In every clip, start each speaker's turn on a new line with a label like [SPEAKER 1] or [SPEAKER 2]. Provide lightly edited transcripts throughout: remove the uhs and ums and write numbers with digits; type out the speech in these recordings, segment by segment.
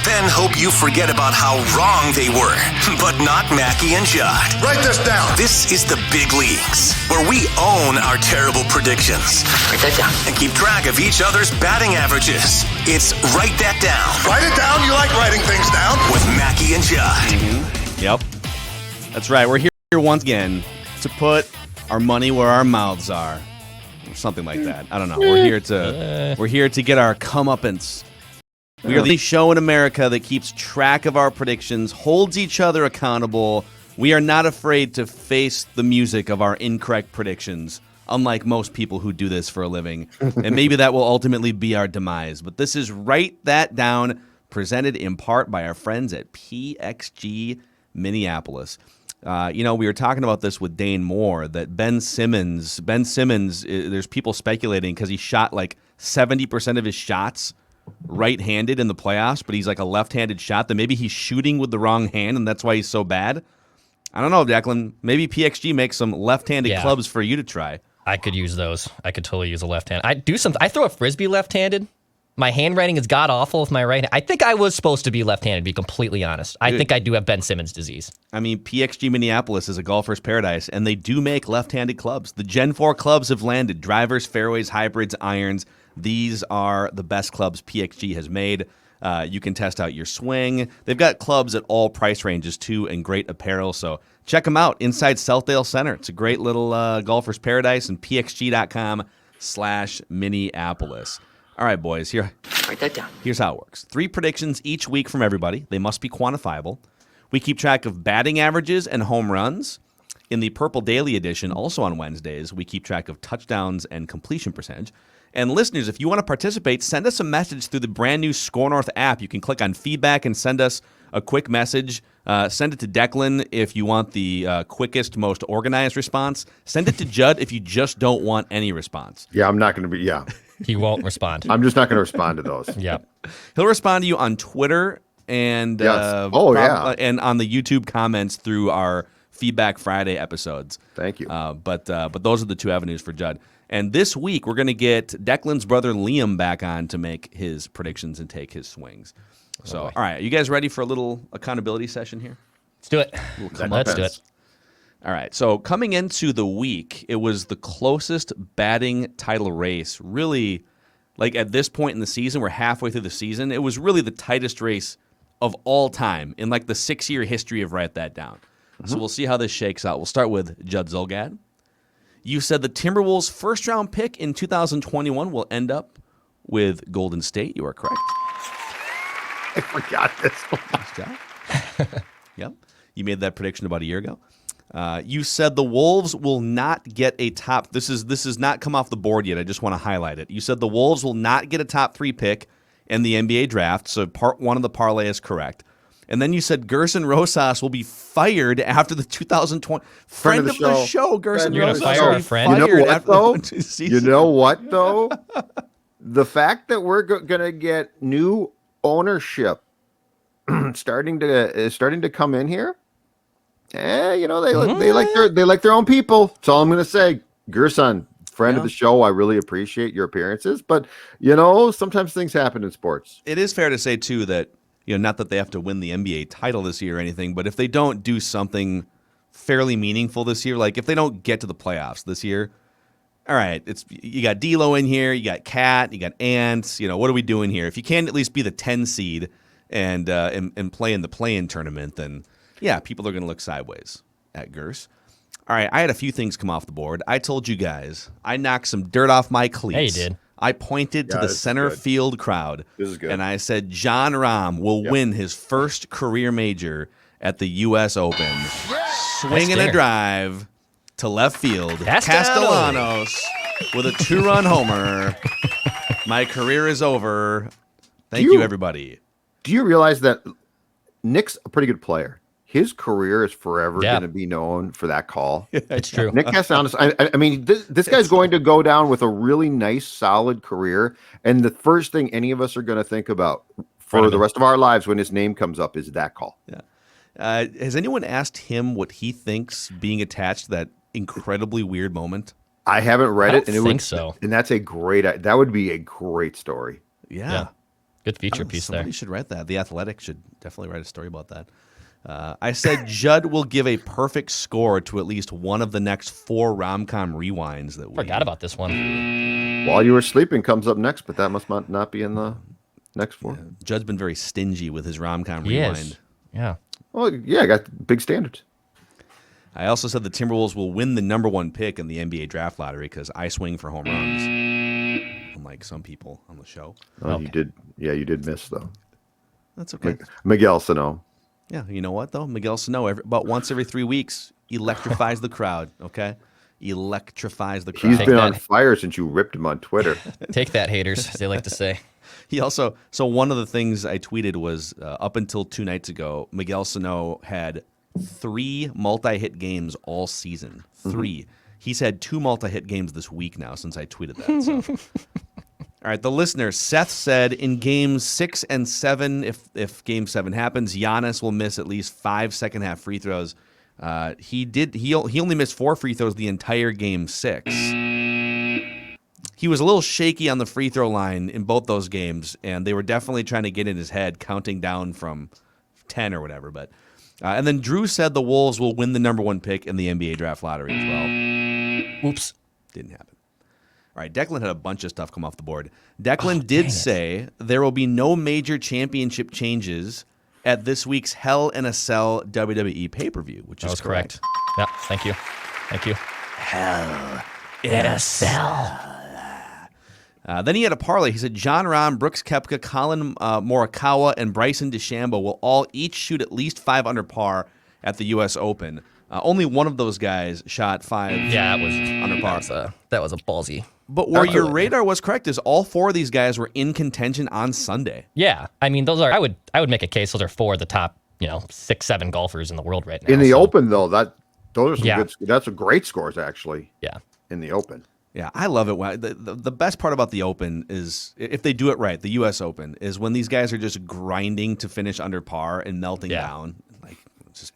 [SPEAKER 1] then hope you forget about how wrong they were. But not Mackie and Judd.
[SPEAKER 2] Write this down.
[SPEAKER 1] This is the big leagues, where we own our terrible predictions.
[SPEAKER 3] Write that down.
[SPEAKER 1] And keep track of each other's batting averages. It's Write That Down.
[SPEAKER 2] Write it down. You like writing things down.
[SPEAKER 1] With Mackie and Judd.
[SPEAKER 4] Yep. That's right. We're here once again to put our money where our mouths are. Or something like that. I don't know. We're here to get our comeuppance. We are the show in America that keeps track of our predictions, holds each other accountable. We are not afraid to face the music of our incorrect predictions, unlike most people who do this for a living. And maybe that will ultimately be our demise. But this is Write That Down, presented in part by our friends at PXG Minneapolis. We were talking about this with Dane Moore, that Ben Simmons, there's people speculating because he shot like 70% of his shots right-handed in the playoffs, but he's like a left-handed shot, that maybe he's shooting with the wrong hand, and that's why he's so bad. I don't know, Declan. Maybe PXG makes some left-handed clubs for you to try.
[SPEAKER 5] I could use those. I could totally use a left hand. I throw a frisbee left-handed. My handwriting is god-awful with my right hand. I think I was supposed to be left-handed, to be completely honest. I think I do have Ben Simmons disease.
[SPEAKER 4] I mean, PXG Minneapolis is a golfer's paradise, and they do make left-handed clubs. The Gen 4 clubs have landed. Drivers, fairways, hybrids, irons. These are the best clubs PXG has made. You can test out your swing. They've got clubs at all price ranges, too, and great apparel. So check them out inside Southdale Center. It's a great little golfer's paradise, and pxg.com/Minneapolis. All right, boys,
[SPEAKER 3] Write that down.
[SPEAKER 4] Here's how it works. 3 predictions each week from everybody. They must be quantifiable. We keep track of batting averages and home runs. In the Purple Daily edition, also on Wednesdays, we keep track of touchdowns and completion percentage. And listeners, if you want to participate, send us a message through the brand new SKOR North app. You can click on feedback and send us a quick message. Send it to Declan if you want the quickest, most organized response. Send it to Judd if you just don't want any response.
[SPEAKER 6] Yeah, I'm not going to be,
[SPEAKER 5] He won't respond.
[SPEAKER 6] I'm just not going to respond to those.
[SPEAKER 5] Yeah.
[SPEAKER 4] He'll respond to you on Twitter and
[SPEAKER 6] Yes.
[SPEAKER 4] and on the YouTube comments through our Feedback Friday episodes.
[SPEAKER 6] Thank you.
[SPEAKER 4] But those are the 2 avenues for Judd. And this week, we're going to get Declan's brother Liam back on to make his predictions and take his swings. So, all right, are you guys ready for a little accountability session here?
[SPEAKER 5] Let's do it.
[SPEAKER 4] Let's do it. All right, so coming into the week, it was the closest batting title race. Really, like at this point in the season, we're halfway through the season, it was really the tightest race of all time in like the 6-year history of Write That Down. Mm-hmm. So we'll see how this shakes out. We'll start with Judd Zulgad. You said the Timberwolves' first-round pick in 2021 will end up with Golden State. You are correct.
[SPEAKER 6] I forgot this one.
[SPEAKER 4] Nice job. Yep. You made that prediction about a year ago. You said the Wolves will not get a top. This is not come off the board yet. I just want to highlight it. You said the Wolves will not get a top 3 pick in the NBA draft. So part 1 of the parlay is correct. And then you said Gerson Rosas will be fired after the 2020 friend of the show. Gerson
[SPEAKER 5] You're
[SPEAKER 4] Rosas
[SPEAKER 5] gonna fire
[SPEAKER 4] will be
[SPEAKER 5] a friend?
[SPEAKER 4] fired
[SPEAKER 6] You know what,
[SPEAKER 4] after
[SPEAKER 6] though?
[SPEAKER 4] the season.
[SPEAKER 6] You know what, though? The fact that we're going to get new ownership starting to come in here. They like their own people. That's all I'm going to say. Gerson, friend of the show, I really appreciate your appearances, but sometimes things happen in sports.
[SPEAKER 4] It is fair to say too that not that they have to win the NBA title this year or anything, but if they don't do something fairly meaningful this year, like if they don't get to the playoffs this year, all right, you got D'Lo in here, you got Cat, you got Ant. What are we doing here? If you can't at least be the 10 seed and play in the play-in tournament, then yeah, people are going to look sideways at Gers. All right, I had a few things come off the board. I told you guys I knocked some dirt off my cleats.
[SPEAKER 5] Hey, you did.
[SPEAKER 4] I pointed to the center field crowd,
[SPEAKER 6] This is good.
[SPEAKER 4] and I said John Rahm will win his first career major at the U.S. Open. Swinging a drive to left field. Castellanos with a 2-run homer. My career is over. Thank you, everybody.
[SPEAKER 6] Do you realize that Nick's a pretty good player? His career is forever going to be known for that call.
[SPEAKER 5] It's true.
[SPEAKER 6] Nick Castellanos, I mean, this guy's going to go down with a really nice, solid career. And the first thing any of us are going to think about for the rest of our lives when his name comes up is that call.
[SPEAKER 4] Yeah. Has anyone asked him what he thinks being attached to that incredibly weird moment?
[SPEAKER 6] I haven't read it.
[SPEAKER 5] I think so.
[SPEAKER 6] And that's that would be a great story.
[SPEAKER 4] Yeah.
[SPEAKER 5] Good feature piece there.
[SPEAKER 4] Somebody should write that. The Athletic should definitely write a story about that. I said Judd will give a perfect score to at least one of the next 4 rom-com rewinds that we
[SPEAKER 5] Forgot about this one.
[SPEAKER 6] While You Were Sleeping comes up next, but that must not be in the next 4.
[SPEAKER 4] Judd's been very stingy with his rom-com
[SPEAKER 5] He
[SPEAKER 4] rewind.
[SPEAKER 5] is. Yeah.
[SPEAKER 6] Well, yeah, I got big standards.
[SPEAKER 4] I also said the Timberwolves will win the number 1 pick in the NBA draft lottery because I swing for home runs, unlike some people on the show.
[SPEAKER 6] Oh, you did. Yeah, you did miss though.
[SPEAKER 4] That's okay.
[SPEAKER 6] Miguel Sano.
[SPEAKER 4] Yeah, you know what though? Miguel Sano, about once every 3 weeks, electrifies the crowd. Okay, electrifies the crowd.
[SPEAKER 6] He's been on fire since you ripped him on Twitter.
[SPEAKER 5] Take that, haters, as they like to say.
[SPEAKER 4] He also, so one of the things I tweeted was up until 2 nights ago, Miguel Sano had 3 multi-hit games all season. 3. He's had 2 multi-hit games this week now since I tweeted that. So. All right, the listener, Seth said in games 6 and 7, if game 7 happens, Giannis will miss at least 5 second-half free throws. He only missed 4 free throws the entire game 6. He was a little shaky on the free throw line in both those games, and they were definitely trying to get in his head, counting down from 10 or whatever. But and then Drew said the Wolves will win the number 1 pick in the NBA draft lottery as well.
[SPEAKER 5] Oops.
[SPEAKER 4] Didn't happen. All right, Declan had a bunch of stuff come off the board. Declan did say there will be no major championship changes at this week's Hell in a Cell WWE pay-per-view, which is correct.
[SPEAKER 5] Yeah, thank you. Thank you.
[SPEAKER 4] Hell in a Cell. Then he had a parlay. He said John Rahm, Brooks Koepka, Colin Morikawa, and Bryson DeChambeau will all each shoot at least 5 under par at the U.S. Open. Only one of those guys shot 5 under par.
[SPEAKER 5] That was a ballsy.
[SPEAKER 4] But where your radar was correct is all 4 of these guys were in contention on Sunday.
[SPEAKER 5] Yeah, I mean those are. I would make a case those are 4 of the top 6, 7 golfers in the world right now.
[SPEAKER 6] In the Open though, those are some
[SPEAKER 5] good.
[SPEAKER 6] That's a great scores actually.
[SPEAKER 5] Yeah.
[SPEAKER 6] In the Open.
[SPEAKER 4] Yeah, I love it. The best part about the Open is, if they do it right, the U.S. Open, is when these guys are just grinding to finish under par and melting down. Like,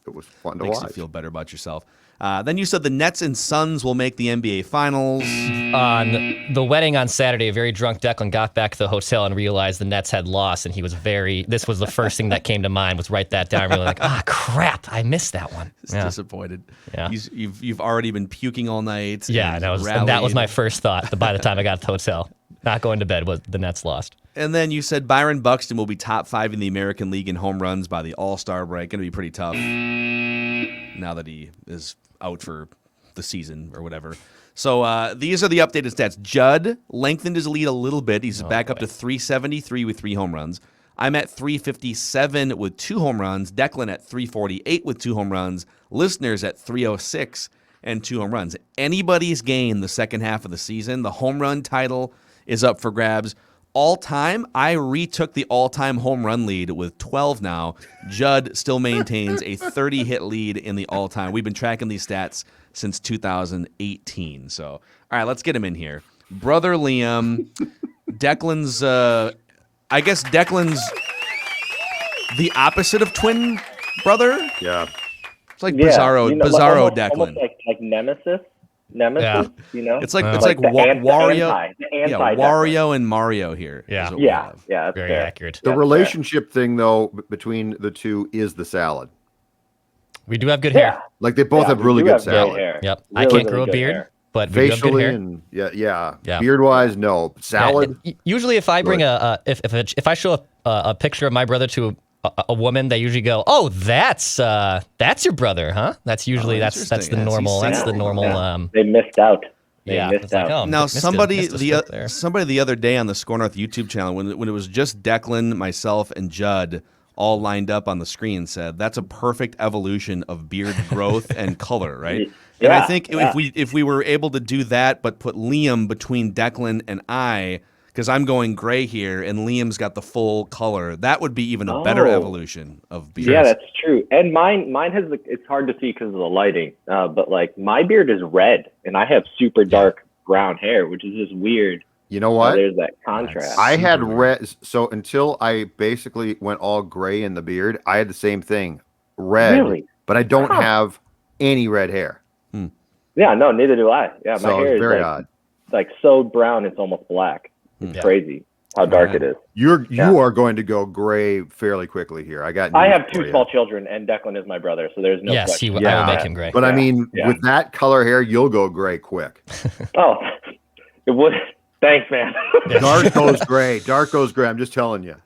[SPEAKER 6] it was fun to
[SPEAKER 4] makes
[SPEAKER 6] watch.
[SPEAKER 4] you feel better about yourself. Then you said the Nets and Suns will make the NBA Finals.
[SPEAKER 5] On the wedding on Saturday, a very drunk Declan got back to the hotel and realized the Nets had lost, and he was this was the first thing that came to mind, was write that down. Really like, crap, I missed that one.
[SPEAKER 4] He's disappointed.
[SPEAKER 5] Yeah.
[SPEAKER 4] You've already been puking all night.
[SPEAKER 5] Yeah, and that was my first thought by the time I got to the hotel. Not going to bed was the Nets lost.
[SPEAKER 4] And then you said Byron Buxton will be top 5 in the American League in home runs by the All-Star break. Going to be pretty tough now that he is out for the season or whatever. So these are the updated stats. Judd lengthened his lead a little bit. He's back up to 373 with 3 home runs. I'm at 357 with 2 home runs. Declan at 348 with 2 home runs. Listeners at 306 and 2 home runs. Anybody's game the second half of the season. The home run title is up for grabs. All time, I retook the all-time home run lead with 12 now. Judd still maintains a 30-hit lead in the all-time. We've been tracking these stats since 2018. So, all right, let's get him in here. Brother Liam, Declan's, I guess Declan's the opposite of twin brother?
[SPEAKER 6] Yeah.
[SPEAKER 4] It's like Bizarro
[SPEAKER 3] almost,
[SPEAKER 4] Declan.
[SPEAKER 3] Almost like Nemesis.
[SPEAKER 4] It's like
[SPEAKER 3] Wario.
[SPEAKER 4] Wario and Mario here.
[SPEAKER 3] That's
[SPEAKER 5] very
[SPEAKER 3] fair.
[SPEAKER 5] accurate.
[SPEAKER 6] The relationship thing though between the two is the salad.
[SPEAKER 5] We do have good hair.
[SPEAKER 6] Like they both have really good salad.
[SPEAKER 3] Hair.
[SPEAKER 5] Yep.
[SPEAKER 3] Really,
[SPEAKER 5] I can't grow a
[SPEAKER 3] good
[SPEAKER 5] beard,
[SPEAKER 3] hair.
[SPEAKER 5] but we do have good
[SPEAKER 6] Facially
[SPEAKER 5] hair.
[SPEAKER 6] and yeah. Beard wise, no. Salad.
[SPEAKER 5] Usually, if I bring if I show a picture of my brother to a woman, they usually go, "Oh, that's your brother, huh?" That's usually that's the normal. That's the normal.
[SPEAKER 3] They missed out.
[SPEAKER 5] Missed out.
[SPEAKER 3] Like,
[SPEAKER 4] now somebody the other day on the SKOR North YouTube channel, when it was just Declan, myself, and Judd all lined up on the screen, said that's a perfect evolution of beard growth and color, right? And I think if we were able to do that, but put Liam between Declan and I, because I'm going gray here and Liam's got the full color, that would be even a better evolution of beard.
[SPEAKER 3] Yeah, that's true. And mine has it's hard to see because of the lighting, but like my beard is red and I have super dark brown hair, which is just weird.
[SPEAKER 6] You know what?
[SPEAKER 3] There's that contrast.
[SPEAKER 6] I had red, so until I basically went all gray in the beard, I had the same thing, red, but I don't have any red hair.
[SPEAKER 3] Yeah, no, neither do I. Yeah, my hair is
[SPEAKER 6] very odd.
[SPEAKER 3] Like so brown, it's almost black. It's crazy. how dark it is.
[SPEAKER 6] You are going to go gray fairly quickly here. I
[SPEAKER 3] have
[SPEAKER 6] for
[SPEAKER 3] two
[SPEAKER 6] you.
[SPEAKER 3] small children, and Declan is my brother, so there's no
[SPEAKER 5] Yes,
[SPEAKER 3] question.
[SPEAKER 5] I will make him gray.
[SPEAKER 6] But I mean, with that color hair, you'll go gray quick.
[SPEAKER 3] Oh, it would. Thanks, man.
[SPEAKER 6] Dark goes gray. Dark goes gray. I'm just telling you.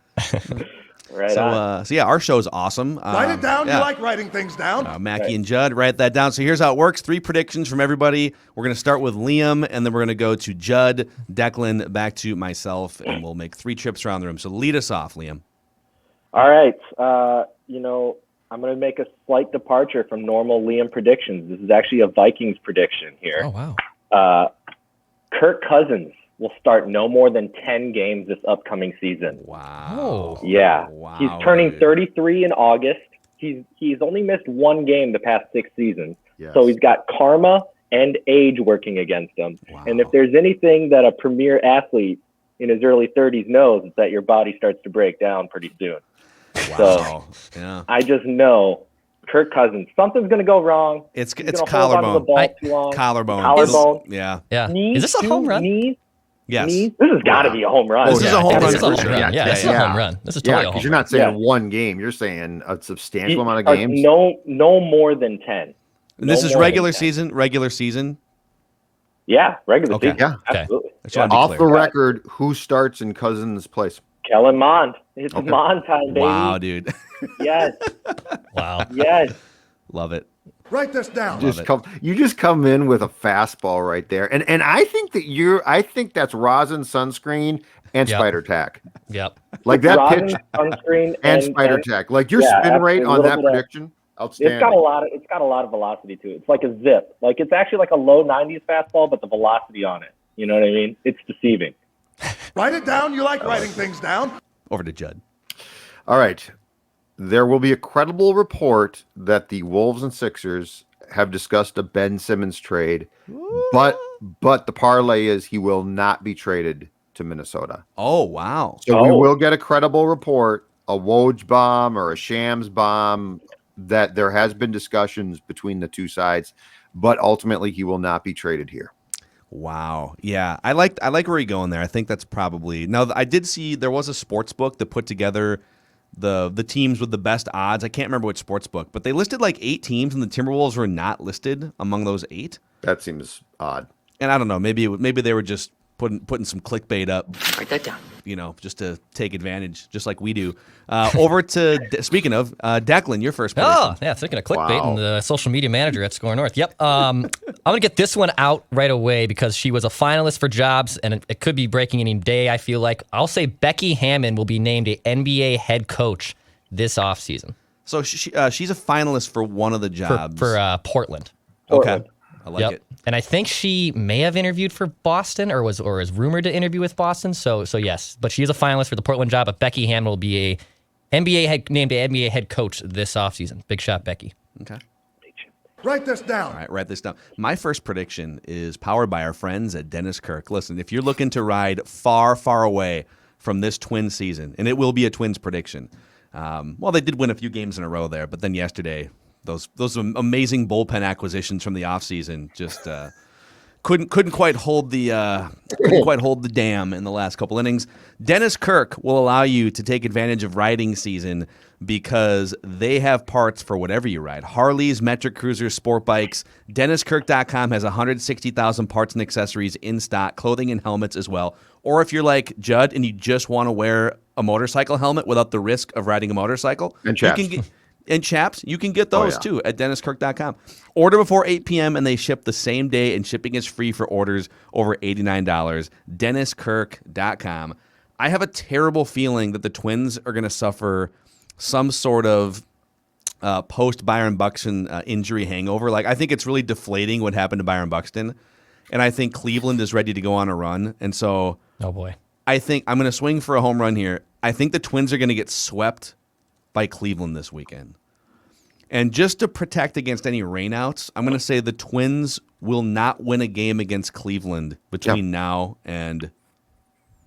[SPEAKER 3] Right
[SPEAKER 4] So,
[SPEAKER 3] on.
[SPEAKER 4] so yeah, our show's awesome.
[SPEAKER 2] Write it down.
[SPEAKER 4] Yeah.
[SPEAKER 2] You like writing things down.
[SPEAKER 4] Mackie and Judd, write that down. So here's how it works. 3 predictions from everybody. We're going to start with Liam, and then we're going to go to Judd, Declan, back to myself, and we'll make 3 trips around the room. So lead us off, Liam.
[SPEAKER 3] All right. I'm going to make a slight departure from normal Liam predictions. This is actually a Vikings prediction here.
[SPEAKER 5] Oh, wow.
[SPEAKER 3] Kirk Cousins will start no more than 10 games this upcoming season.
[SPEAKER 4] Wow.
[SPEAKER 3] Yeah.
[SPEAKER 4] Wow,
[SPEAKER 3] He's turning
[SPEAKER 4] dude.
[SPEAKER 3] 33 in August. He's only missed 1 game the past 6 seasons.
[SPEAKER 6] Yes.
[SPEAKER 3] So he's got karma and age working against him.
[SPEAKER 4] Wow.
[SPEAKER 3] And if there's anything that a premier athlete in his early 30s knows, it's that your body starts to break down pretty soon.
[SPEAKER 4] Wow. Yeah.
[SPEAKER 3] I just know Kirk Cousins, something's going to go wrong.
[SPEAKER 4] It's
[SPEAKER 3] He's gonna hold onto the
[SPEAKER 4] collarbone.
[SPEAKER 3] ball too long.
[SPEAKER 4] Collarbone.
[SPEAKER 3] Collarbone.
[SPEAKER 4] Yeah.
[SPEAKER 5] Yeah.
[SPEAKER 3] Knees,
[SPEAKER 5] Is this a
[SPEAKER 3] too,
[SPEAKER 5] home run?
[SPEAKER 3] Knees,
[SPEAKER 4] Yes.
[SPEAKER 3] knees. This has got to be a home run.
[SPEAKER 6] This is a home run
[SPEAKER 5] This is a
[SPEAKER 6] for
[SPEAKER 5] home
[SPEAKER 6] sure.
[SPEAKER 5] run.
[SPEAKER 6] Yeah,
[SPEAKER 5] Yeah, this is a home run. This is totally a home
[SPEAKER 6] because you're
[SPEAKER 5] run.
[SPEAKER 6] not saying
[SPEAKER 3] Yeah.
[SPEAKER 6] 1 game. You're saying a substantial amount of
[SPEAKER 3] Or
[SPEAKER 6] games.
[SPEAKER 3] No more than 10.
[SPEAKER 4] And this
[SPEAKER 3] No
[SPEAKER 4] is
[SPEAKER 3] more
[SPEAKER 4] regular
[SPEAKER 3] than 10.
[SPEAKER 4] season. Regular season.
[SPEAKER 3] Yeah, regular
[SPEAKER 4] Okay.
[SPEAKER 3] season.
[SPEAKER 6] Yeah.
[SPEAKER 5] Okay.
[SPEAKER 3] Absolutely.
[SPEAKER 4] I just wanna be
[SPEAKER 6] Off
[SPEAKER 4] clear.
[SPEAKER 6] the record, who starts in Cousins' place?
[SPEAKER 3] Kellen Mond. It's
[SPEAKER 6] Okay.
[SPEAKER 3] Mond time, baby.
[SPEAKER 4] Wow, dude.
[SPEAKER 3] Yes,
[SPEAKER 5] Wow.
[SPEAKER 3] yes.
[SPEAKER 4] Love it.
[SPEAKER 2] Write this down.
[SPEAKER 6] You just come in with a fastball right there, and I think that's rosin, sunscreen, and
[SPEAKER 5] Yep.
[SPEAKER 6] spider tack.
[SPEAKER 5] Yep.
[SPEAKER 6] Like that
[SPEAKER 3] Rosin,
[SPEAKER 6] pitch
[SPEAKER 3] sunscreen,
[SPEAKER 6] and spider tack. Like your
[SPEAKER 3] yeah,
[SPEAKER 6] spin rate
[SPEAKER 3] absolutely.
[SPEAKER 6] on
[SPEAKER 3] A
[SPEAKER 6] that
[SPEAKER 3] little bit of-
[SPEAKER 6] prediction, outstanding.
[SPEAKER 3] It's got a lot of velocity to it. It's like a zip. Like it's actually like a low 90s fastball, but the velocity on it. You know what I mean? It's deceiving.
[SPEAKER 2] Write it down. You like writing things down.
[SPEAKER 4] Over to Judd.
[SPEAKER 6] All right. There will be a credible report that the Wolves and Sixers have discussed a Ben Simmons trade, but the parlay is he will not be traded to Minnesota.
[SPEAKER 4] Oh, wow.
[SPEAKER 6] So we will get a credible report, a Woj bomb or a Shams bomb, that there has been discussions between the two sides, but ultimately he will not be traded here.
[SPEAKER 4] Wow. Yeah. I like where you're going there. I think that's probably. Now, I did see there was a sports book that put together the teams with the best odds. I can't remember which sports book, but they listed like 8 teams, and the Timberwolves were not listed among those 8.
[SPEAKER 6] That seems odd.
[SPEAKER 4] And I don't know. Maybe they were just putting some clickbait up.
[SPEAKER 7] Write that down.
[SPEAKER 4] Just to take advantage, just like we do. Over to speaking of Declan, your first prediction.
[SPEAKER 5] Oh, yeah, thinking of clickbait
[SPEAKER 6] Wow.
[SPEAKER 5] and the social media manager at SKOR North. Yep. I'm going to get this one out right away because she was a finalist for jobs, and it could be breaking any day, I feel like. I'll say Becky Hammon will be named a NBA head coach this offseason
[SPEAKER 4] So she's a finalist for one of the jobs.
[SPEAKER 5] for Portland.
[SPEAKER 4] Okay. I like it.
[SPEAKER 5] And I think she may have interviewed for Boston or is rumored to interview with Boston. So yes, but she is a finalist for the Portland job. But Becky Hammon will be named a NBA head coach this offseason. Big shot, Becky.
[SPEAKER 4] Okay.
[SPEAKER 2] Write this down.
[SPEAKER 4] All right, write this down. My first prediction is powered by our friends at Dennis Kirk. Listen, if you're looking to ride far, far away from this Twins season, and it will be a Twins prediction. Well, they did win a few games in a row there, but then yesterday, those amazing bullpen acquisitions from the offseason just couldn't quite hold the dam in the last couple innings. Dennis Kirk will allow you to take advantage of riding season because they have parts for whatever you ride. Harleys, metric cruisers, sport bikes. DennisKirk.com has 160,000 parts and accessories in stock, clothing and helmets as well. Or if you're like Judd and you just want to wear a motorcycle helmet without the risk of riding a motorcycle,
[SPEAKER 6] And chaps.
[SPEAKER 4] You can get those too at DennisKirk.com. Order before 8 p.m. and they ship the same day, and shipping is free for orders over $89. DennisKirk.com. I have a terrible feeling that the Twins are going to suffer some sort of post Byron Buxton injury hangover. Like, I think it's really deflating what happened to Byron Buxton, and I think Cleveland is ready to go on a run. And so,
[SPEAKER 5] Oh boy.
[SPEAKER 4] I think I'm going to swing for a home run here. I think the Twins are going to get swept by Cleveland this weekend. And just to protect against any rainouts, I'm going to say the Twins will not win a game against Cleveland between now and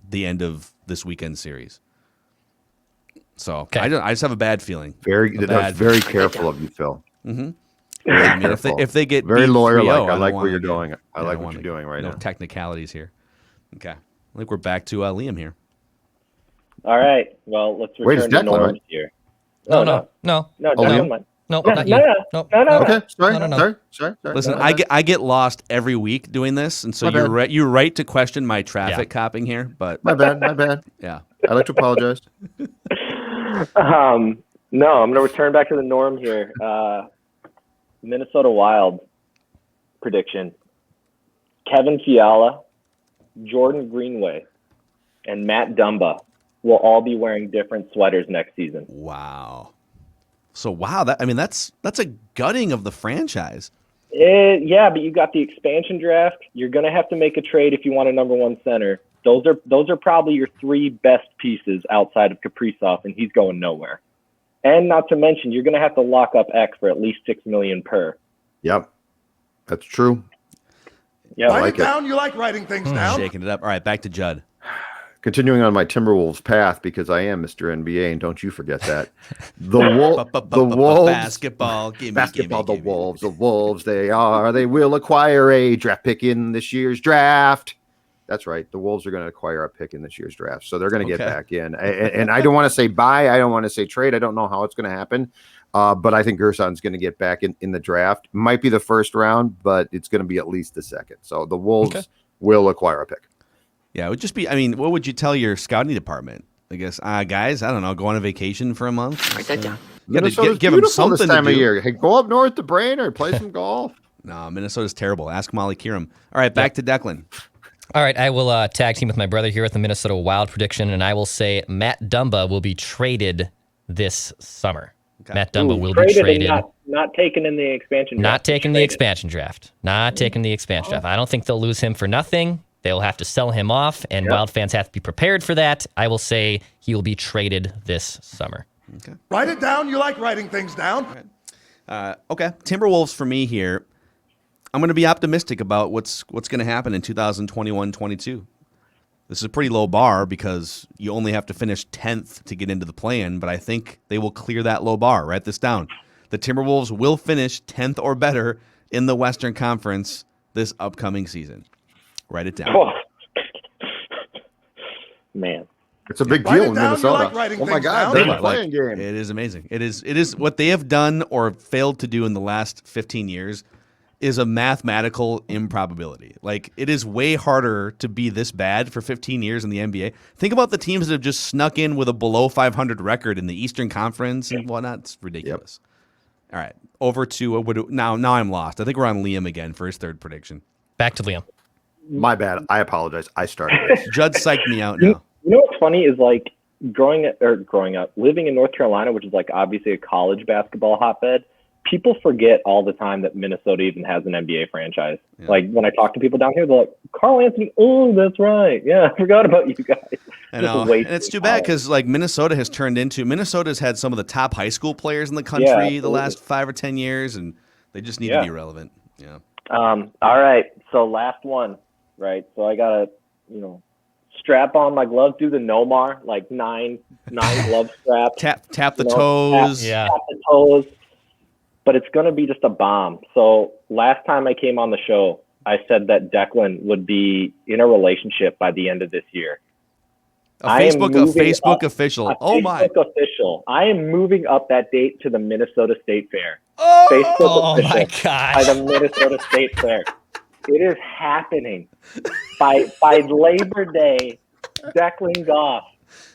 [SPEAKER 4] the end of this weekend series. So
[SPEAKER 5] Okay.
[SPEAKER 4] I just have a bad feeling.
[SPEAKER 6] That's very careful of you, Phil.
[SPEAKER 4] I mean, if they get
[SPEAKER 6] Very
[SPEAKER 4] beat
[SPEAKER 6] lawyer-like.
[SPEAKER 4] 3-0,
[SPEAKER 6] I
[SPEAKER 4] don't
[SPEAKER 6] like
[SPEAKER 4] want
[SPEAKER 6] what you're
[SPEAKER 4] to
[SPEAKER 6] doing. I like
[SPEAKER 4] don't
[SPEAKER 6] what
[SPEAKER 4] want
[SPEAKER 6] you're
[SPEAKER 4] to-
[SPEAKER 6] doing right
[SPEAKER 4] no
[SPEAKER 6] now.
[SPEAKER 4] technicalities here. Okay. I think we're back to Liam here.
[SPEAKER 3] All right. Well, let's
[SPEAKER 6] Wait, it's
[SPEAKER 3] return to
[SPEAKER 6] Declan,
[SPEAKER 3] norms
[SPEAKER 6] right?
[SPEAKER 3] here.
[SPEAKER 5] No.
[SPEAKER 3] No,
[SPEAKER 6] Oh,
[SPEAKER 3] Declan
[SPEAKER 6] you?
[SPEAKER 3] might.
[SPEAKER 5] No,
[SPEAKER 3] No,
[SPEAKER 5] not
[SPEAKER 3] no,
[SPEAKER 5] you.
[SPEAKER 3] no.
[SPEAKER 5] No.
[SPEAKER 3] No.
[SPEAKER 6] Okay, sorry,
[SPEAKER 5] No.
[SPEAKER 6] sorry.
[SPEAKER 4] Listen,
[SPEAKER 6] My bad.
[SPEAKER 4] I get lost every week doing this, and so
[SPEAKER 6] My bad.
[SPEAKER 4] you're right to question my traffic copping here, but
[SPEAKER 6] My bad.
[SPEAKER 4] yeah.
[SPEAKER 6] I'd like to apologize.
[SPEAKER 3] No, I'm going to return back to the norm here. Minnesota Wild prediction. Kevin Fiala, Jordan Greenway, and Matt Dumba will all be wearing different sweaters next season.
[SPEAKER 4] Wow. So that's a gutting of the franchise.
[SPEAKER 3] Yeah, but you got the expansion draft. You're going to have to make a trade if you want a number one center. Those are probably your three best pieces outside of Kaprizov, and he's going nowhere. And not to mention, you're going to have to lock up X for at least $6 million per.
[SPEAKER 6] Yep, that's true.
[SPEAKER 3] Yeah,
[SPEAKER 2] Write
[SPEAKER 6] like
[SPEAKER 2] it down. You like writing things down.
[SPEAKER 4] Shaking it up. All right, back to Judd.
[SPEAKER 6] Continuing on my Timberwolves path, because I am Mr. NBA, and don't you forget that. The Wolves,
[SPEAKER 4] Basketball,
[SPEAKER 6] the Wolves, they will acquire a draft pick in this year's draft. That's right. The Wolves are going to acquire a pick in this year's draft. So they're going to get back in. And I don't want to say buy. I don't want to say trade. I don't know how it's going to happen. But I think Gerson's going to get back in the draft. Might be the first round, but it's going to be at least the second. So the Wolves will acquire a pick.
[SPEAKER 4] Yeah, it would just be, what would you tell your scouting department? I guess, guys, I don't know, go on a vacation for a month?
[SPEAKER 7] Write that down.
[SPEAKER 6] Minnesota's
[SPEAKER 4] give them
[SPEAKER 6] beautiful
[SPEAKER 4] something
[SPEAKER 6] this time
[SPEAKER 4] to
[SPEAKER 6] of
[SPEAKER 4] do.
[SPEAKER 6] year. Hey, go up north to Brainerd, play some golf.
[SPEAKER 4] No, Minnesota's terrible. Ask Molly Kieram. All right, back to Declan.
[SPEAKER 5] All right, I will tag team with my brother here with the Minnesota Wild prediction, and I will say Matt Dumba will be traded this summer.
[SPEAKER 4] Okay.
[SPEAKER 5] Matt Dumba will be traded.
[SPEAKER 3] And not taken in the expansion draft.
[SPEAKER 5] Not taking the expansion draft. Not taking the expansion draft. I don't think they'll lose him for nothing. They'll have to sell him off, and Wild fans have to be prepared for that. I will say he will be traded this summer.
[SPEAKER 4] Okay.
[SPEAKER 2] Write it down. You like writing things down.
[SPEAKER 4] Okay, Timberwolves for me here. I'm going to be optimistic about what's going to happen in 2021-22. This is a pretty low bar because you only have to finish 10th to get into the play-in, but I think they will clear that low bar. Write this down. The Timberwolves will finish 10th or better in the Western Conference this upcoming season. Write it down.
[SPEAKER 3] Oh. Man.
[SPEAKER 6] It's a big
[SPEAKER 2] Write
[SPEAKER 6] deal
[SPEAKER 2] it
[SPEAKER 6] in
[SPEAKER 2] down. You
[SPEAKER 6] Minnesota.
[SPEAKER 2] like writing
[SPEAKER 6] Oh my
[SPEAKER 2] things
[SPEAKER 6] God,
[SPEAKER 2] down.
[SPEAKER 6] they're
[SPEAKER 4] Yeah,
[SPEAKER 6] the playing game.
[SPEAKER 4] It is amazing. It is what they have done or failed to do in the last 15 years is a mathematical improbability. Like, it is way harder to be this bad for 15 years in the NBA. Think about the teams that have just snuck in with a below 500 record in the Eastern Conference and whatnot. It's ridiculous. Yep. All right, over to now I'm lost. I think we're on Liam again for his third prediction.
[SPEAKER 5] Back to Liam.
[SPEAKER 6] My bad. I apologize. I started this.
[SPEAKER 4] Judd psyched me out
[SPEAKER 3] You
[SPEAKER 4] now.
[SPEAKER 3] know what's funny is like growing up, living in North Carolina, which is like obviously a college basketball hotbed. People forget all the time that Minnesota even has an NBA franchise.
[SPEAKER 4] Yeah.
[SPEAKER 3] Like when I talk to people down here, they're like, Carl Anthony, oh, that's right. Yeah, I forgot about you guys.
[SPEAKER 4] I know. And it's too bad because like Minnesota's had some of the top high school players in the country the last 5 or 10 years, and they just need to be relevant. Yeah.
[SPEAKER 3] All right. So last one, right? So I gotta, strap on my gloves, do the Nomar, like nine glove straps.
[SPEAKER 4] Tap the toes.
[SPEAKER 3] Tap the toes. But it's going to be just a bomb. So last time I came on the show, I said that Declan would be in a relationship by the end of this year.
[SPEAKER 4] A Facebook official. Oh my.
[SPEAKER 3] Facebook official. I am moving up that date to the Minnesota State Fair.
[SPEAKER 4] Oh,
[SPEAKER 3] Facebook official
[SPEAKER 5] my God.
[SPEAKER 3] by the Minnesota State Fair. It is happening. By Labor Day, Declan Goff,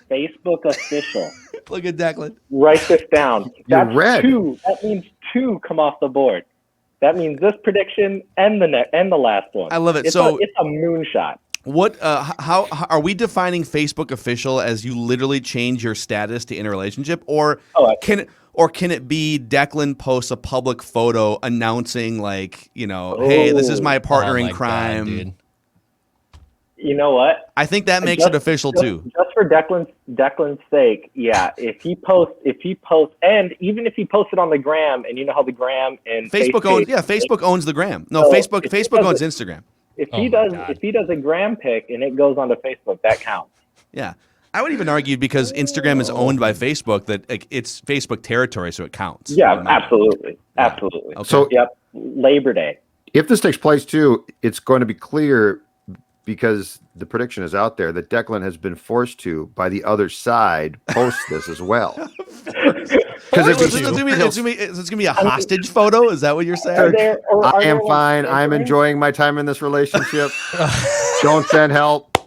[SPEAKER 3] Facebook official.
[SPEAKER 4] Look at Declan.
[SPEAKER 3] Write this down. That's
[SPEAKER 6] red.
[SPEAKER 3] 2. That means 2 come off the board. That means this prediction and the last one.
[SPEAKER 4] I love it.
[SPEAKER 3] It's a moonshot.
[SPEAKER 4] What? How are we defining Facebook official as you literally change your status to in a relationship, or can it be Declan posts a public photo announcing hey, this is my partner in crime?
[SPEAKER 5] God, dude.
[SPEAKER 3] You know what?
[SPEAKER 4] I think that makes it official too.
[SPEAKER 3] Just for Declan's sake, yeah. If he posts, and even if he posts it on the gram, and you know how the gram and
[SPEAKER 4] Facebook owns the gram. No,
[SPEAKER 3] So
[SPEAKER 4] Facebook owns Instagram.
[SPEAKER 3] If he does a gram pic and it goes onto Facebook, that counts.
[SPEAKER 4] Yeah, I would even argue because Instagram is owned by Facebook that it's Facebook territory, so it counts.
[SPEAKER 3] Yeah, absolutely.
[SPEAKER 4] Okay.
[SPEAKER 6] So
[SPEAKER 3] Labor Day.
[SPEAKER 6] if this takes place too, it's going to be clear because the prediction is out there that Declan has been forced to, by the other side, post this as well. Because
[SPEAKER 4] it's gonna be a hostage photo. Is that what you're saying?
[SPEAKER 6] I am fine. I'm enjoying my time in this relationship. Don't send help.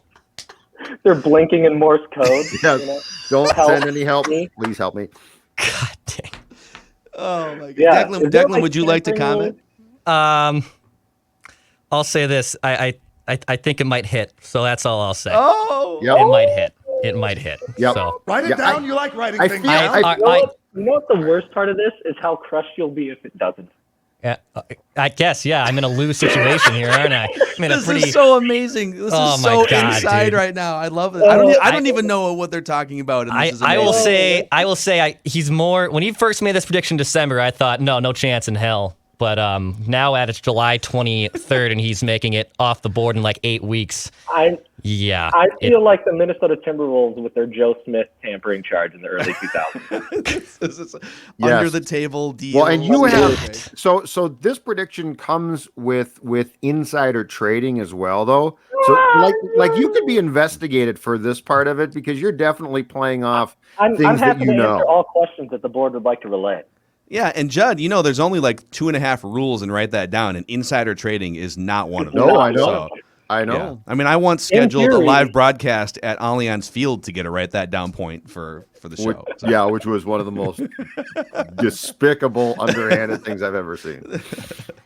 [SPEAKER 3] They're blinking in Morse code.
[SPEAKER 6] Yes.
[SPEAKER 3] You know?
[SPEAKER 6] Don't
[SPEAKER 3] Help
[SPEAKER 6] send any help.
[SPEAKER 3] me.
[SPEAKER 6] Please help me.
[SPEAKER 5] God dang.
[SPEAKER 4] Oh my god,
[SPEAKER 3] Yeah.
[SPEAKER 4] Declan, would you like to comment?
[SPEAKER 5] I'll say this. I think it might hit. So that's all I'll say.
[SPEAKER 4] Oh,
[SPEAKER 6] Yep.
[SPEAKER 5] It might hit. It might hit.
[SPEAKER 6] Yep.
[SPEAKER 5] So
[SPEAKER 2] Write it
[SPEAKER 6] Yeah,
[SPEAKER 2] down. You like writing
[SPEAKER 6] I
[SPEAKER 2] things
[SPEAKER 6] feel-
[SPEAKER 2] down.
[SPEAKER 3] You know what the worst part of this is? How crushed you'll be if it doesn't.
[SPEAKER 5] yeah, I guess, yeah, I'm in a lose situation here, aren't I? I'm in a
[SPEAKER 4] this
[SPEAKER 5] pretty.
[SPEAKER 4] is so amazing. This
[SPEAKER 5] Oh
[SPEAKER 4] is
[SPEAKER 5] my
[SPEAKER 4] so
[SPEAKER 5] God,
[SPEAKER 4] inside
[SPEAKER 5] dude.
[SPEAKER 4] right now. I love it. I don't even know what they're talking about. And this is
[SPEAKER 5] I will
[SPEAKER 4] amazing.
[SPEAKER 5] say, he's more. When he first made this prediction in December, I thought, no chance in hell. But now it's July 23rd, and he's making it off the board in like 8 weeks.
[SPEAKER 3] I feel like the Minnesota Timberwolves with their Joe Smith tampering charge in the early 2000s.
[SPEAKER 4] This is
[SPEAKER 6] Yes.
[SPEAKER 4] under the table deal.
[SPEAKER 6] Well, and you have
[SPEAKER 4] Okay.
[SPEAKER 6] so this prediction comes with insider trading as well, though. So like you could be investigated for this part of it because you're definitely playing off
[SPEAKER 3] I'm
[SPEAKER 6] things that
[SPEAKER 3] happy
[SPEAKER 6] you
[SPEAKER 3] to
[SPEAKER 6] know.
[SPEAKER 3] answer all questions that the board would like to relay.
[SPEAKER 4] Yeah, and Judd, there's only like 2.5 rules, and write that down. And insider trading is not one of them.
[SPEAKER 6] No, I know.
[SPEAKER 4] So,
[SPEAKER 6] I
[SPEAKER 4] yeah.
[SPEAKER 6] know.
[SPEAKER 4] I mean, I once scheduled a
[SPEAKER 3] theory-
[SPEAKER 4] live broadcast at Allianz Field to get a write that down point for the show. So.
[SPEAKER 6] Which was one of the most despicable, underhanded things I've ever seen.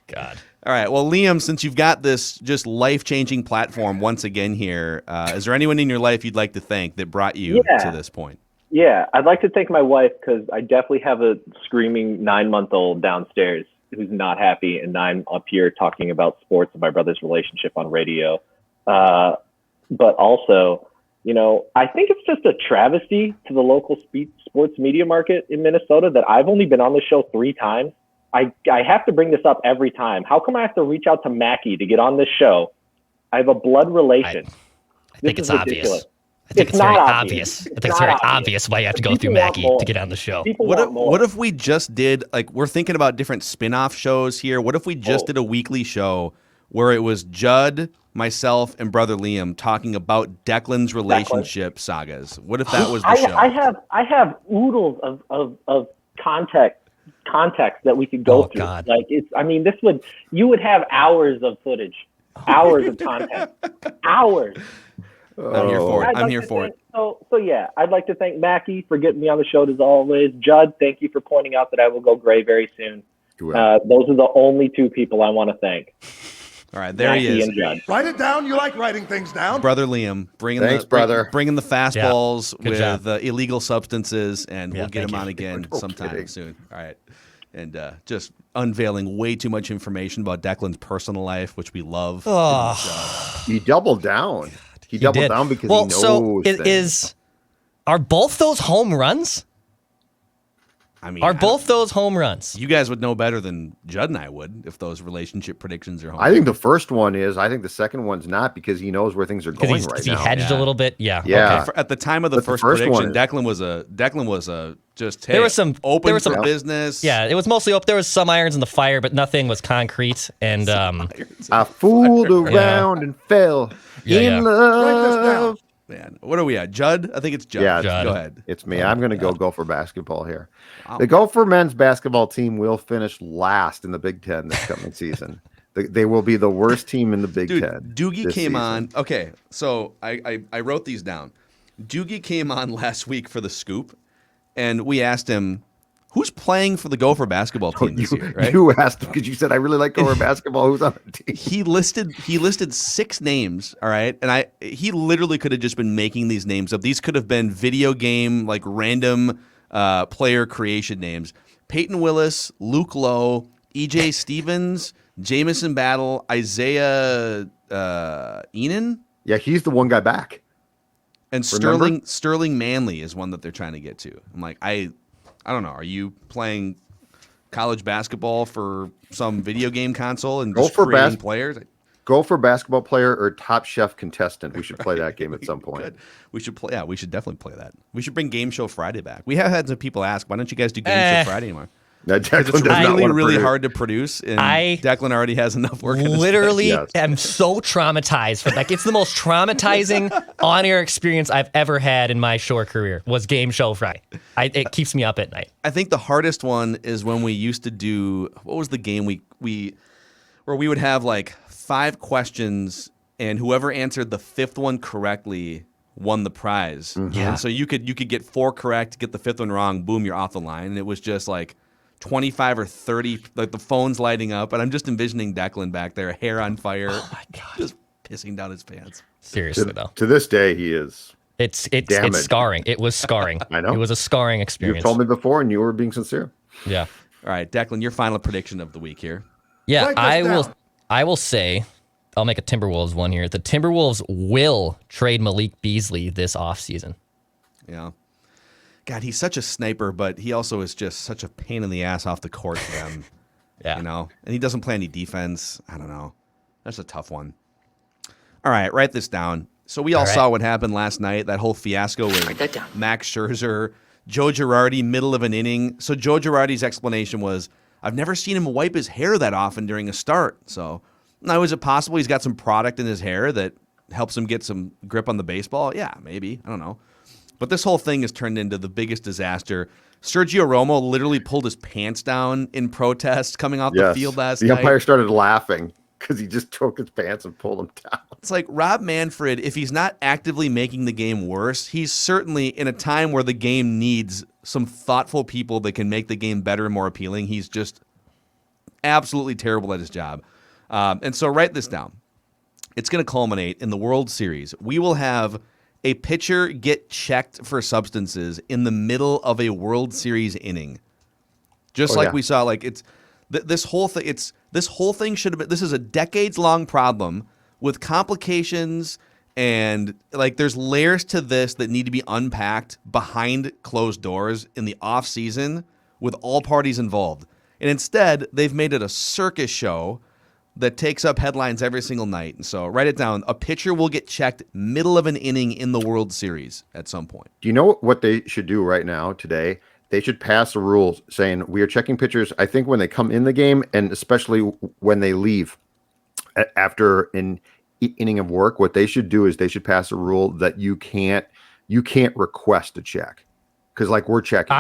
[SPEAKER 5] God.
[SPEAKER 4] All right. Well, Liam, since you've got this just life-changing platform once again here, is there anyone in your life you'd like to thank that brought you to this point?
[SPEAKER 3] Yeah, I'd like to thank my wife because I definitely have a screaming 9-month-old downstairs who's not happy, and I'm up here talking about sports and my brother's relationship on radio. But also, I think it's just a travesty to the local sports media market in Minnesota that I've only been on the show 3 times. I have to bring this up every time. How come I have to reach out to Mackie to get on this show? I have a blood relation.
[SPEAKER 5] I think it's obvious. I think
[SPEAKER 3] It's
[SPEAKER 5] it's very
[SPEAKER 3] not
[SPEAKER 5] obvious. I think it's
[SPEAKER 3] not
[SPEAKER 5] very
[SPEAKER 3] obvious.
[SPEAKER 5] obvious why you have to go
[SPEAKER 3] People
[SPEAKER 5] through
[SPEAKER 3] want
[SPEAKER 5] Mackie
[SPEAKER 3] more.
[SPEAKER 5] to get on the show.
[SPEAKER 3] People want more.
[SPEAKER 4] What if we just did, we're thinking about different spin-off shows here. What if we just did a weekly show where it was Judd, myself, and brother Liam talking about Declan's relationship sagas? What if that was the show?
[SPEAKER 3] I have oodles of context that we could go through.
[SPEAKER 5] God.
[SPEAKER 3] You would have hours of footage, hours of content, hours.
[SPEAKER 4] I'm here for it.
[SPEAKER 3] I'd
[SPEAKER 4] I'm
[SPEAKER 3] like
[SPEAKER 4] here
[SPEAKER 3] to
[SPEAKER 4] for it.
[SPEAKER 3] thank- I'd like to thank Mackie for getting me on the show as always. Judd, thank you for pointing out that I will go gray very soon. Those are the only 2 people I want to thank.
[SPEAKER 4] All right, there
[SPEAKER 3] Mackie
[SPEAKER 4] he is.
[SPEAKER 3] and Judd.
[SPEAKER 2] Write it down. You like writing things down.
[SPEAKER 4] Brother Liam, bringing
[SPEAKER 6] Thanks, brother.
[SPEAKER 4] bringing the fastballs
[SPEAKER 5] Good job.
[SPEAKER 4] with illegal substances, and
[SPEAKER 5] Yeah,
[SPEAKER 4] we'll get him
[SPEAKER 5] thank
[SPEAKER 4] on
[SPEAKER 5] you.
[SPEAKER 4] again
[SPEAKER 6] No
[SPEAKER 4] sometime
[SPEAKER 6] kidding.
[SPEAKER 4] soon. All right, and just unveiling way too much information about Declan's personal life, which we love.
[SPEAKER 6] He doubled down. He doubled
[SPEAKER 5] did.
[SPEAKER 6] down because
[SPEAKER 5] well,
[SPEAKER 6] he knows
[SPEAKER 5] so
[SPEAKER 6] things.
[SPEAKER 5] are both those home runs?
[SPEAKER 4] I mean,
[SPEAKER 5] Are both those home runs?
[SPEAKER 4] you guys would know better than Judd and I would if those relationship predictions are home.
[SPEAKER 6] I think the first one is. I think the second one's not because he knows where things are going
[SPEAKER 5] Because
[SPEAKER 6] right
[SPEAKER 5] he
[SPEAKER 6] now.
[SPEAKER 5] hedged a
[SPEAKER 4] Yeah.
[SPEAKER 5] little bit. Yeah.
[SPEAKER 6] Yeah.
[SPEAKER 4] at the time of the
[SPEAKER 6] But the
[SPEAKER 4] first
[SPEAKER 6] first
[SPEAKER 4] prediction,
[SPEAKER 6] one-
[SPEAKER 4] Declan was a just hey,
[SPEAKER 5] There was some-
[SPEAKER 4] open
[SPEAKER 5] there was
[SPEAKER 4] for
[SPEAKER 5] some-
[SPEAKER 4] business.
[SPEAKER 5] Yeah, it was mostly up. There was some irons in the fire, but nothing was concrete. And
[SPEAKER 6] I fooled around and fell
[SPEAKER 5] Yeah,
[SPEAKER 6] in
[SPEAKER 5] yeah.
[SPEAKER 6] love.
[SPEAKER 4] Man, what are we at? Judd? I think it's Judd.
[SPEAKER 6] Yeah,
[SPEAKER 5] Judd.
[SPEAKER 4] Go ahead.
[SPEAKER 6] It's me. I'm going to go for basketball here. The Gopher men's basketball team will finish last in the Big Ten this coming season. They will be the worst team in the Big
[SPEAKER 4] Dude,
[SPEAKER 6] Ten.
[SPEAKER 4] Doogie
[SPEAKER 6] this
[SPEAKER 4] came
[SPEAKER 6] season.
[SPEAKER 4] on. Okay, so I wrote these down. Doogie came on last week for the Scoop, and we asked him, who's playing for the Gopher basketball team this year, right?
[SPEAKER 6] You asked him because you said I really like Gopher basketball. Who's on the team?
[SPEAKER 4] He listed 6 names, all right? And he literally could have just been making these names up. These could have been video game, like random player creation names. Peyton Willis, Luke Lowe, EJ Stevens, Jamison Battle, Isaiah Enan,
[SPEAKER 6] Yeah, he's the one guy back.
[SPEAKER 4] and
[SPEAKER 6] Remember?
[SPEAKER 4] Sterling Manley is one that they're trying to get to. I'm like, I don't know. Are you playing college basketball for some video game console and just
[SPEAKER 6] Go for
[SPEAKER 4] creating players?
[SPEAKER 6] Gopher basketball player or Top Chef contestant. We should play that game at some point.
[SPEAKER 4] Good. We should play. Yeah, we should definitely play that. We should bring Game Show Friday back. We have had some people ask, why don't you guys do Game Show Friday anymore?
[SPEAKER 6] Declan
[SPEAKER 4] It's
[SPEAKER 6] does not
[SPEAKER 4] really,
[SPEAKER 6] wanna
[SPEAKER 4] really
[SPEAKER 6] produce.
[SPEAKER 4] hard to produce, and Declan already has enough work.
[SPEAKER 5] Literally
[SPEAKER 6] Yes.
[SPEAKER 5] am so traumatized for like it's the most traumatizing on-air experience I've ever had in my short career was Game Show Friday. It keeps me up at night.
[SPEAKER 4] I think the hardest one is when we used to do, what was the game where we would have like 5 questions and whoever answered the 5th one correctly won the prize.
[SPEAKER 5] Yeah.
[SPEAKER 4] And so you could get 4 correct, get the 5th one wrong, boom, you're off the line. And it was just like 25 or 30, like the phone's lighting up, and I'm just envisioning Declan back there, hair on fire.
[SPEAKER 5] Oh my god.
[SPEAKER 4] Just pissing down his pants.
[SPEAKER 5] Seriously though.
[SPEAKER 6] To this day, he is.
[SPEAKER 5] It's
[SPEAKER 6] Damaged.
[SPEAKER 5] scarring. It was scarring.
[SPEAKER 6] I know.
[SPEAKER 5] It was a scarring
[SPEAKER 6] You've
[SPEAKER 5] experience.
[SPEAKER 6] told me before, and you were being sincere.
[SPEAKER 5] Yeah.
[SPEAKER 4] All right, Declan, your final prediction of the week here.
[SPEAKER 5] Yeah,
[SPEAKER 2] Write this down.
[SPEAKER 5] I will say, I'll make a Timberwolves one here. The Timberwolves will trade Malik Beasley this offseason.
[SPEAKER 4] Yeah. God, he's such a sniper, but he also is just such a pain in the ass off the court for them.
[SPEAKER 5] Yeah.
[SPEAKER 4] You know, and he doesn't play any defense. I don't know. That's a tough one. All right, write this down. So we all
[SPEAKER 5] right.
[SPEAKER 4] saw what happened last night, that whole fiasco with Max Scherzer, Joe Girardi, middle of an inning. So Joe Girardi's explanation was, I've never seen him wipe his hair that often during a start. So now is it possible he's got some product in his hair that helps him get some grip on the baseball? Yeah, maybe. I don't know. But this whole thing has turned into the biggest disaster. Sergio Romo literally pulled his pants down in protest coming off the field last
[SPEAKER 6] the
[SPEAKER 4] night.
[SPEAKER 6] umpire started laughing because he just took his pants and pulled them down.
[SPEAKER 4] It's like Rob Manfred, if he's not actively making the game worse, he's certainly in a time where the game needs some thoughtful people that can make the game better and more appealing. He's just absolutely terrible at his job. And so write this down. It's going to culminate in the World Series. We will have a pitcher get checked for substances in the middle of a World Series inning. Just like we saw, like it's this whole thing. This whole thing should have been. This is a decades-long problem with complications, and like there's layers to this that need to be unpacked behind closed doors in the off season with all parties involved. And instead, they've made it a circus show that takes up headlines every single night. And so write it down. A pitcher will get checked middle of an inning in the World Series at some point.
[SPEAKER 6] Do you know what they should do right now today? They should pass a rule saying we are checking pitchers, I think, when they come in the game and especially when they leave after an inning of work. What they should do is they should pass a rule that you can't request a check because like we're checking.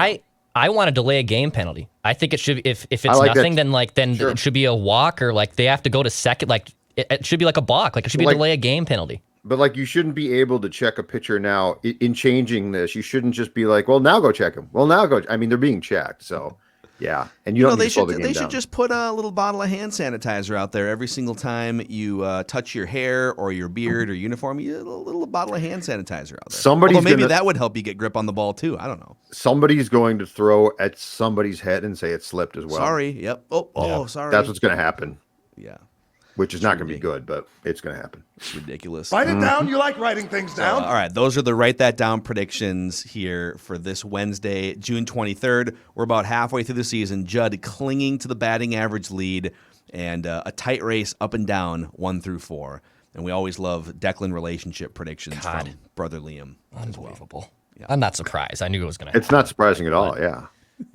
[SPEAKER 5] I want to delay a game penalty. I think it should if it's
[SPEAKER 6] like
[SPEAKER 5] nothing,
[SPEAKER 6] that.
[SPEAKER 5] then
[SPEAKER 6] Sure.
[SPEAKER 5] it should be a walk or like they have to go to second. Like it should be like a balk. Like it should be a delay a game penalty.
[SPEAKER 6] But like you shouldn't be able to check a pitcher now in changing this. You shouldn't just be like, well, now go check him. Well, now go. I mean, they're being checked, so yeah. And you don't need to slow the game
[SPEAKER 4] they
[SPEAKER 6] down.
[SPEAKER 4] should just put a little bottle of hand sanitizer out there every single time you touch your hair or your beard or uniform. You a little bottle of hand sanitizer out there. Although maybe that would help you get grip on the ball too. I don't know.
[SPEAKER 6] Somebody's going to throw at somebody's head and say it slipped as well.
[SPEAKER 4] Sorry. Yep. Oh, sorry.
[SPEAKER 6] That's what's going to happen.
[SPEAKER 4] Yeah.
[SPEAKER 6] Which is not going to be good, but it's going to happen.
[SPEAKER 4] It's ridiculous.
[SPEAKER 2] Write it down. You like writing things down.
[SPEAKER 4] All right, those are the write that down predictions here for this Wednesday, June 23rd. We're about halfway through the season. Judd clinging to the batting average lead and a tight race up and down 1 through 4. And we always love Declan relationship predictions from brother Liam.
[SPEAKER 5] Unbelievable. Yeah. I'm not surprised. I knew it was going to happen.
[SPEAKER 6] It's not surprising at all. Yeah.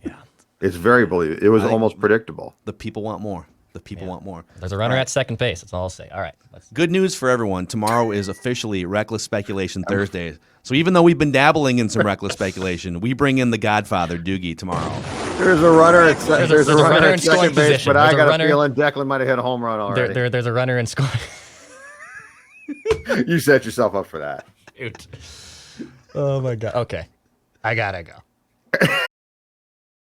[SPEAKER 5] Yeah.
[SPEAKER 6] It's very believable. It was almost predictable.
[SPEAKER 4] The people want more. The people want more.
[SPEAKER 5] There's a runner at second base. That's all I'll say. All right.
[SPEAKER 4] Good news for everyone. Tomorrow is officially Reckless Speculation Thursday. So even though we've been dabbling in some reckless speculation, we bring in the Godfather, Doogie, tomorrow.
[SPEAKER 6] There's a runner at there's a runner
[SPEAKER 5] in
[SPEAKER 6] at
[SPEAKER 5] scoring
[SPEAKER 6] second base,
[SPEAKER 5] position.
[SPEAKER 6] but I
[SPEAKER 5] There's a
[SPEAKER 6] got a
[SPEAKER 5] runner-
[SPEAKER 6] feeling Declan might have hit a home run already.
[SPEAKER 5] There's a runner in scoring.
[SPEAKER 6] You set yourself up for that.
[SPEAKER 5] Dude. Oh my God. Okay. I gotta go.